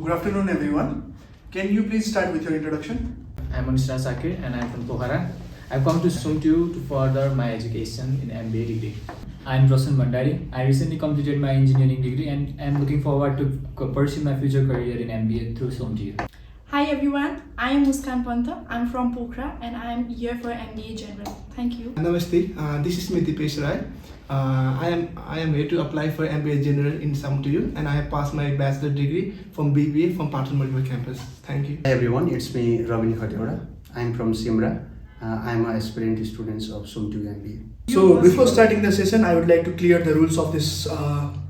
Good afternoon, everyone. Can you please start with your introduction? I'm Anisha Sakir and I'm from Pokhara. I've come to Somtu to further my education in MBA degree. I'm Rosan Bandari. I recently completed my engineering degree and I'm looking forward to pursue my future career in MBA through Somtu. Hi everyone, I am Muskan Panta. I'm from Pokhara and I am here for MBA General. Thank you. Namaste, this is Dipesh Rai. I am here to apply for MBA General in Somtu and I have passed my bachelor degree from BBA from Partner Multiple Campus. Thank you. Hi everyone, it's me Ravini Khateora. I'm from Simra. I'm an aspirant student of Somtu MBA. So before starting the session, I would like to clear the rules of this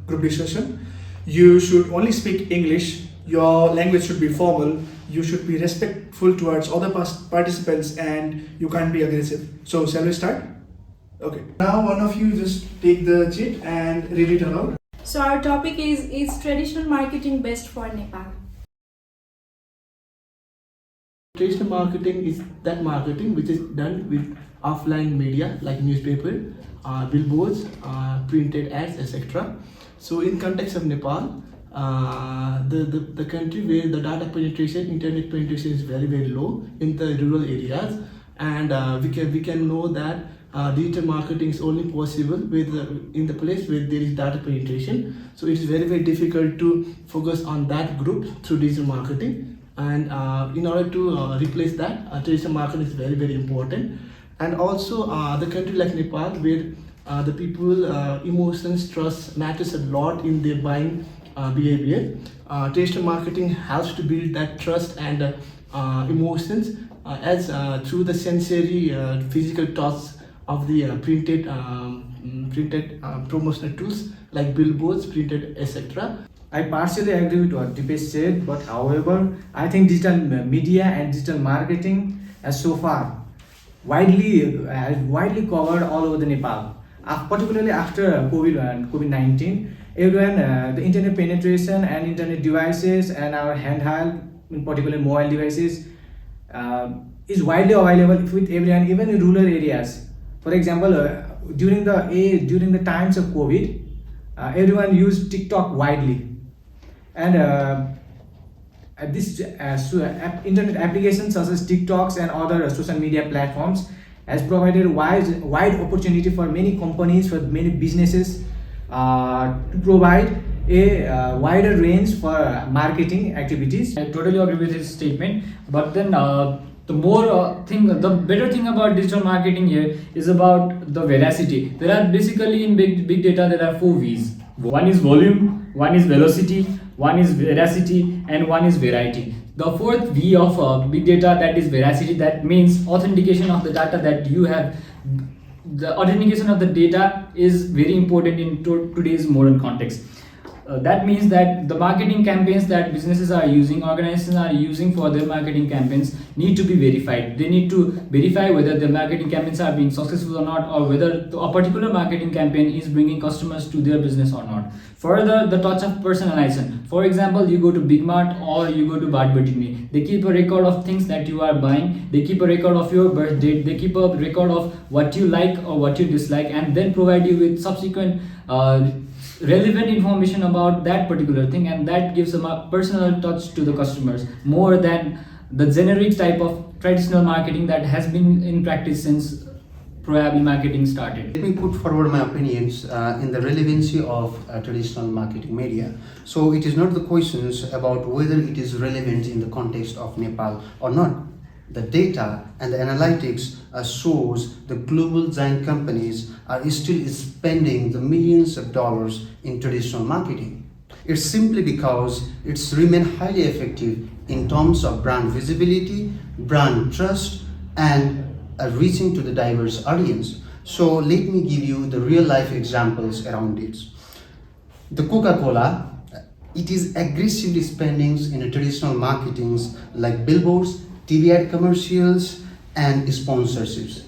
group discussion. You should only speak English. Your language should be formal. You should be respectful towards other participants and you can't be aggressive. So shall we start? Okay. Now one of you just take the cheat and read it aloud. So our topic is traditional marketing best for Nepal? Traditional marketing is that marketing which is done with offline media like newspaper, billboards, printed ads, etc. So in context of Nepal, the country where the data penetration, internet penetration is very low in the rural areas, and we can know that digital marketing is only possible in the place where there is data penetration. So it's very difficult to focus on that group through digital marketing, and in order to replace that, traditional marketing is very important. And also the country like Nepal where the people emotions, trust matters a lot in their buying behavior. Traditional marketing helps to build that trust and emotions as through the sensory physical touch of the printed promotional tools like billboards, printed, etc. I partially agree with what Dipesh said, but however, I think digital media and digital marketing has so far widely covered all over the Nepal. Particularly after COVID-19, everyone, the internet penetration and internet devices and our handheld, in particular mobile devices, is widely available with everyone, even in rural areas. For example, during the times of COVID, everyone used TikTok widely, and this internet applications such as TikToks and other social media platforms has provided wide opportunity for many companies, for many businesses to provide a wider range for marketing activities. I totally agree with his statement, but then the better thing about digital marketing here is about the veracity. There are basically in big data there are 4 V's. One is volume, one is velocity, one is veracity, and one is variety. The 4th V of big data, that is veracity, that means authentication of the data that you have. The authentication of the data is very important in today's modern context. That means that the marketing campaigns that businesses are using, organizations are using for their marketing campaigns need to be verified. They need to verify whether the marketing campaigns are being successful or not, or whether a particular marketing campaign is bringing customers to their business or not. Further, the touch of personalization. For example, you go to Big Mart or you go to Badbatini. They keep a record of things that you are buying. They keep a record of your birth date. They keep a record of what you like or what you dislike, and then provide you with subsequent relevant information about that particular thing, and that gives a personal touch to the customers more than the generic type of traditional marketing that has been in practice since probably marketing started. Let me put forward my opinions in the relevancy of traditional marketing media. So it is not the questions about whether it is relevant in the context of Nepal or not. The data and the analytics shows the global giant companies are still spending the millions of dollars in traditional marketing. It's simply because it's remained highly effective in terms of brand visibility, brand trust, and reaching to the diverse audience. So let me give you the real life examples around it. The Coca-Cola, it is aggressively spending in traditional marketings like billboards, TV ad commercials, and sponsorships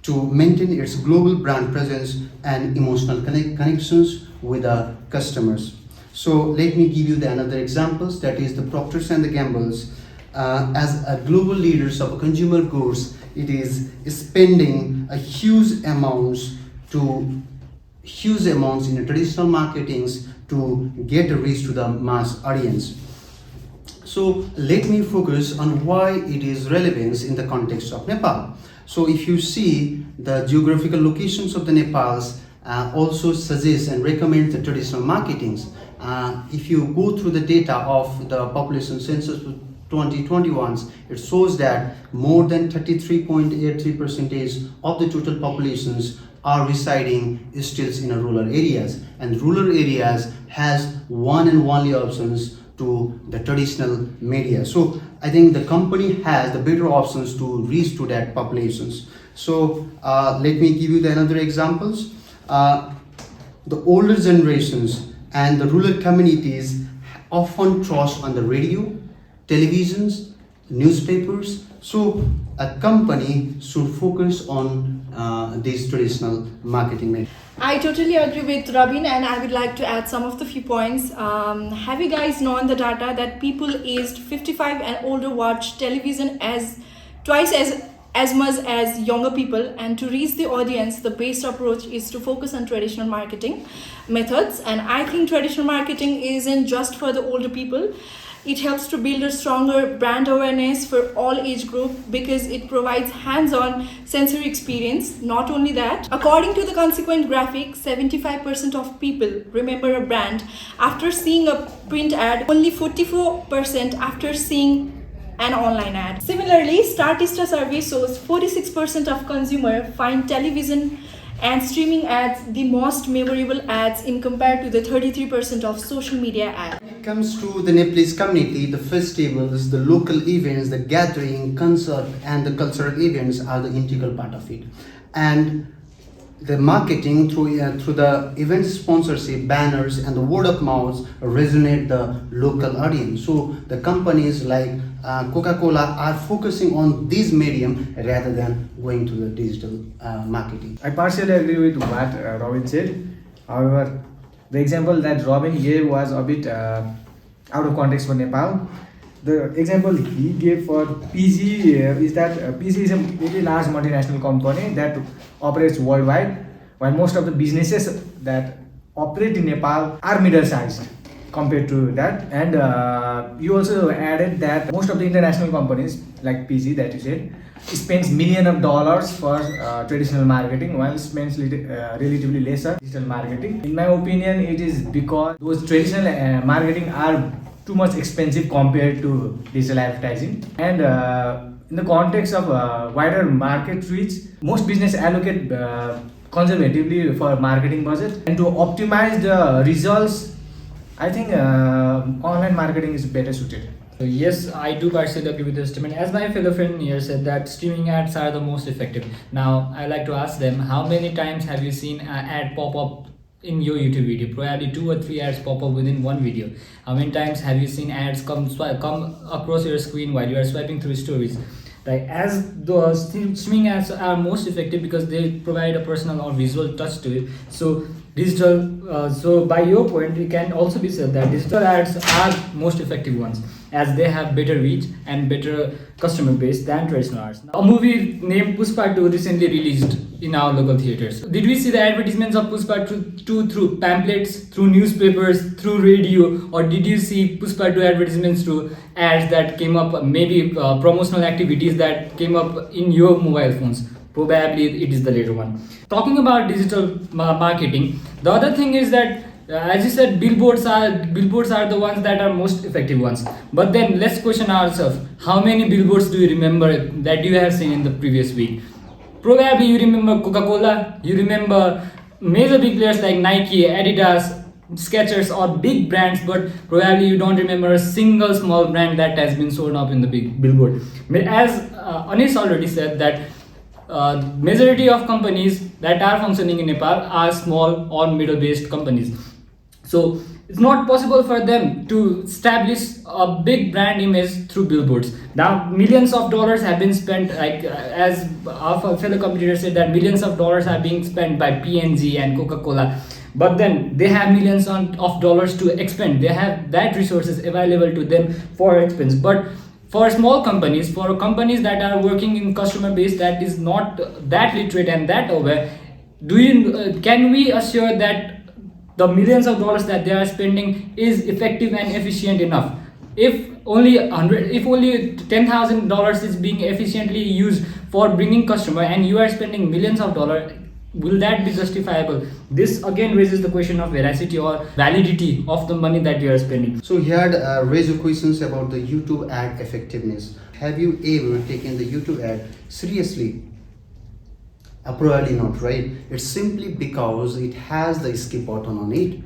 to maintain its global brand presence and emotional connections with the customers. So let me give you another examples, that is the Procter & Gamble's as a global leaders of consumer goods. It is spending a huge amounts in traditional marketings to get a reach to the mass audience. So let me focus on why it is relevant in the context of Nepal. So if you see the geographical locations of the Nepals also suggest and recommend the traditional marketings. If you go through the data of the population census 2021, it shows that more than 33.83% of the total populations are residing still in rural areas, and rural areas has one and only options to the traditional media. So I think the company has the better options to reach to that populations. So let me give you the another examples. The older generations and the rural communities often trust on the radio, televisions, newspapers. So a company should focus on these traditional marketing methods. I totally agree with Robin, and I would like to add some of the few points. Have you guys known the data that people aged 55 and older watch television as twice as much as younger people? And to reach the audience, the best approach is to focus on traditional marketing methods. And I think traditional marketing isn't just for the older people. It helps to build a stronger brand awareness for all age group because it provides hands-on sensory experience. Not only that, according to the consequent graphic, 75% of people remember a brand after seeing a print ad, only 44% after seeing an online ad. Similarly, Statista survey shows 46% of consumers find television and streaming ads the most memorable ads in compared to the 33% of social media ads. When it comes to the Nepalese community, the festivals, the local events, the gathering, concert, and the cultural events are the integral part of it. And the marketing through the event sponsorship, banners, and the word of mouth resonate the local audience. So the companies like Coca-Cola are focusing on this medium rather than going to the digital marketing. I partially agree with what Robin said. However, the example that Robin gave was a bit out of context for Nepal. The example he gave for PG is that PG is a very large multinational company that operates worldwide, while most of the businesses that operate in Nepal are middle-sized compared to that. And you also added that most of the international companies like PG that you said spends millions of dollars for traditional marketing, while spends relatively lesser digital marketing. In my opinion, it is because those traditional marketing are too much expensive compared to digital advertising. And in the context of wider market reach, most business allocate conservatively for marketing budget, and to optimize the results, I think online marketing is better suited. So yes, I do partially agree with this statement. As my fellow friend here said that streaming ads are the most effective. Now, I like to ask them, how many times have you seen an ad pop up in your YouTube video? Probably 2 or 3 ads pop up within one video. How many times have you seen ads come across your screen while you are swiping through stories? Like, as the streaming ads are most effective because they provide a personal or visual touch to it. So digital, so by your point, it can also be said that digital ads are most effective ones, as they have better reach and better customer base than traditional ads. A movie named Pushpa 2 recently released in our local theaters. Did we see the advertisements of Pushpa 2 through pamphlets, through newspapers, through radio, or did you see Pushpa 2 advertisements through ads that came up, maybe promotional activities that came up in your mobile phones? Probably it is the later one. Talking about digital marketing, the other thing is that as you said, billboards are the ones that are most effective ones. But then let's question ourselves, how many billboards do you remember that you have seen in the previous week? Probably you remember Coca-Cola, you remember major big players like Nike, Adidas, Skechers, or big brands, but probably you don't remember a single small brand that has been shown up in the big billboard. As Anis already said that majority of companies that are functioning in Nepal are small or middle-based companies. So it's not possible for them to establish a big brand image through billboards. Now millions of dollars have been spent, like as our fellow competitors said, that millions of dollars are being spent by P&G and Coca-Cola. But then they have millions of dollars to expend. They have that resources available to them for expense. But for small companies, for companies that are working in customer base that is not that literate and that aware, can we assure that the millions of dollars that they are spending is effective and efficient enough? If only 100, if only $10,000 is being efficiently used for bringing customer and you are spending millions of dollars, will that be justifiable? This again raises the question of veracity or validity of the money that you are spending. So he had raised questions about the YouTube ad effectiveness. Have you ever taken the YouTube ad seriously? Probably not, right? It's simply because it has the skip button on it.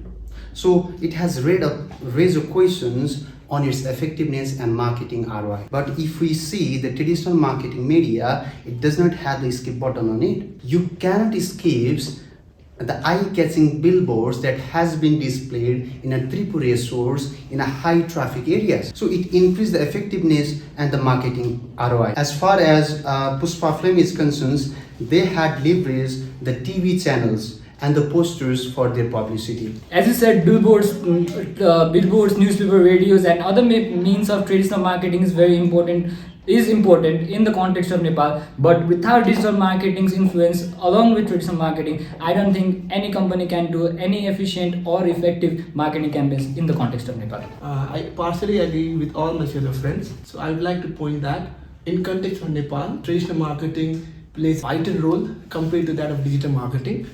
So it has raised questions on its effectiveness and marketing ROI. But if we see the traditional marketing media, it does not have the skip button on it. You cannot skip the eye-catching billboards that has been displayed in a Tripura stores in a high traffic areas. So it increased the effectiveness and the marketing ROI. As far as Puspa Film is concerned, they had leveraged the TV channels and the posters for their publicity. As you said, billboards, newspaper, radios, and other means of traditional marketing is important in the context of Nepal. But without digital marketing's influence, along with traditional marketing, I don't think any company can do any efficient or effective marketing campaigns in the context of Nepal. I partially agree with all my fellow friends. So I would like to point that in context of Nepal, traditional marketing plays a vital role compared to that of digital marketing.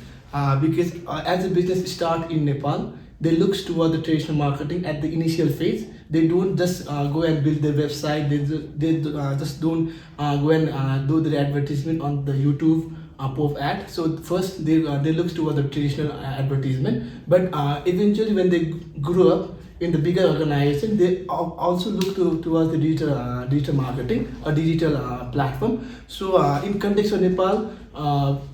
Because as a business start in Nepal, they look toward the traditional marketing at the initial phase. They don't just go and build their website. They just don't go and do the advertisement on the YouTube pop ad. So first they look toward the traditional advertisement. But eventually when they grow up in the bigger organization, they also look towards the digital marketing, a digital platform. So in context of Nepal,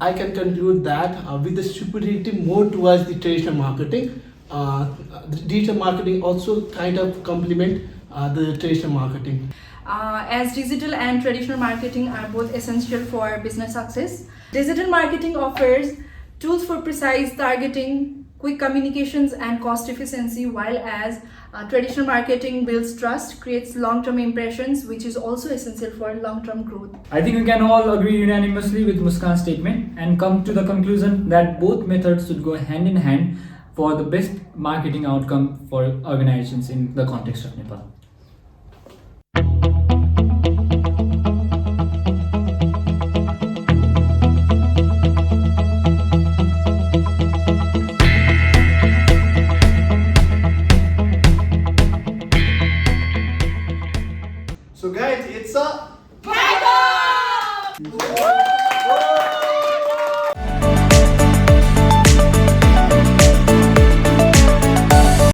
I can conclude that with the superiority more towards the traditional marketing, the digital marketing also kind of complement the traditional marketing. As digital and traditional marketing are both essential for business success, digital marketing offers tools for precise targeting, quick communications, and cost efficiency, while as traditional marketing builds trust, creates long-term impressions, which is also essential for long-term growth. I think we can all agree unanimously with Muskan's statement and come to the conclusion that both methods should go hand in hand for the best marketing outcome for organizations in the context of Nepal. So guys, it's a Bye-bye!